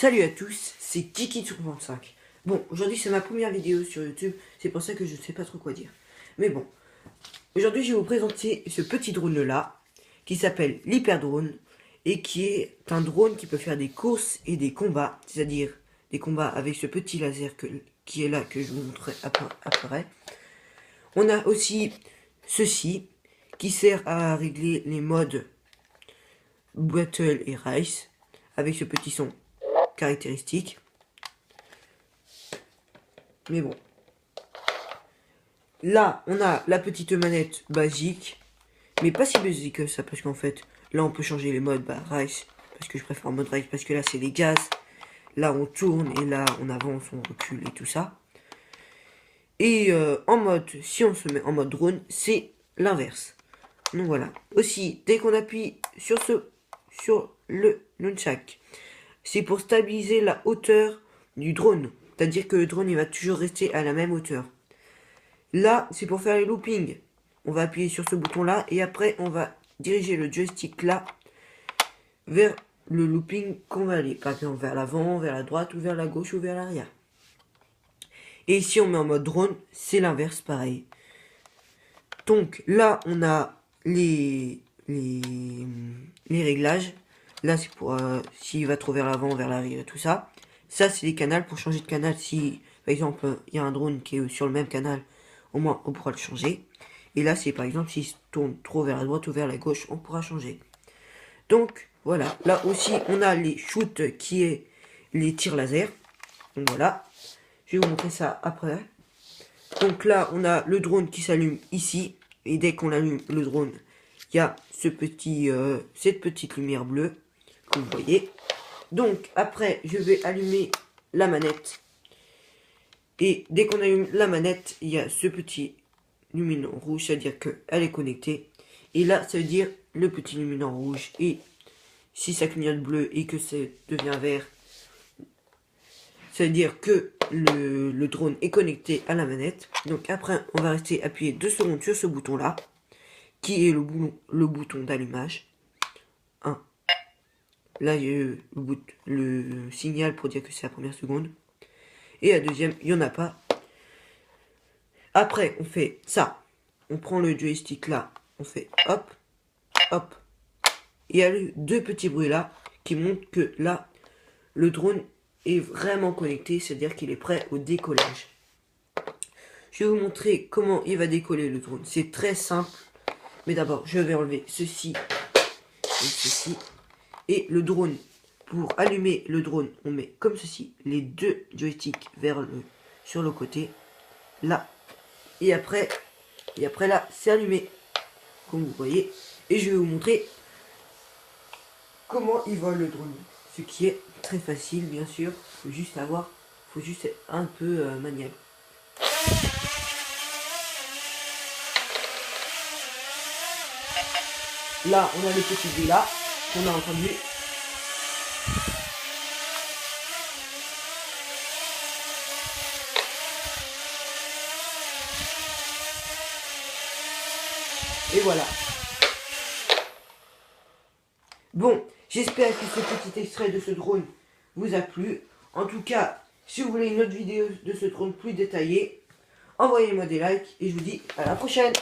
Salut à tous, c'est Kiki sur 25. Bon, aujourd'hui c'est ma première vidéo sur YouTube, c'est pour ça que je ne sais pas trop quoi dire. Mais bon, aujourd'hui je vais vous présenter ce petit drone là, qui s'appelle l'Hyperdrone, et qui est un drone qui peut faire des courses et des combats, c'est-à-dire des combats avec ce petit laser qui est là, que je vous montrerai après. On a aussi ceci, qui sert à régler les modes Battle et Race, avec ce petit son caractéristique. Mais bon, là on a la petite manette basique, mais pas si basique que ça, parce qu'en fait là on peut changer les modes. Race, parce que je préfère en mode race, parce que là c'est les gaz, là on tourne et là on avance, on recule et tout ça. Et en mode, si on se met en mode drone, c'est l'inverse. Donc voilà. Aussi, dès qu'on appuie sur le nunchak, c'est pour stabiliser la hauteur du drone. C'est-à-dire que le drone, il va toujours rester à la même hauteur. Là, c'est pour faire les loopings. On va appuyer sur ce bouton-là et après, on va diriger le joystick là vers le looping qu'on va aller. Par exemple, vers l'avant, vers la droite, ou vers la gauche, ou vers l'arrière. Et si on met en mode drone, c'est l'inverse, pareil. Donc là, on a les réglages. Là, c'est pour s'il va trop vers l'avant, vers l'arrière, tout ça. Ça, c'est les canaux pour changer de canal. Si, par exemple, il y a un drone qui est sur le même canal, au moins, on pourra le changer. Et là, c'est par exemple, s'il se tourne trop vers la droite ou vers la gauche, on pourra changer. Donc, voilà. Là aussi, on a les shoots qui est les tirs laser. Donc voilà. Je vais vous montrer ça après. Donc là, on a le drone qui s'allume ici. Et dès qu'on allume le drone, il y a cette petite lumière bleue que vous voyez. Donc après, je vais allumer la manette. Et dès qu'on allume la manette, il y a ce petit luminant rouge, c'est-à-dire qu'elle est connectée. Et là, ça veut dire le petit luminant rouge. Et si ça clignote bleu et que ça devient vert, ça veut dire que le drone est connecté à la manette. Donc après, on va rester appuyé 2 secondes sur ce bouton-là, qui est le bouton d'allumage. 1. Là, il y a le signal pour dire que c'est la première seconde. Et la deuxième, il n'y en a pas. Après, on fait ça. On prend le joystick là, on fait hop, hop. Il y a eu 2 petits bruits là, qui montrent que là, le drone est vraiment connecté, c'est-à-dire qu'il est prêt au décollage. Je vais vous montrer comment il va décoller le drone. C'est très simple, mais d'abord je vais enlever ceci et ceci. Et le drone, pour allumer le drone, on met comme ceci les 2 joysticks sur le côté, là. Et après là, c'est allumé, comme vous voyez. Et je vais vous montrer comment il vole le drone. Ce qui est très facile, bien sûr. Faut juste être un peu maniable. Là, on a le petit bruit là, qu'on a entendu. Et voilà. Bon, j'espère que ce petit extrait de ce drone vous a plu. En tout cas, si vous voulez une autre vidéo de ce drone plus détaillée, envoyez-moi des likes et je vous dis à la prochaine.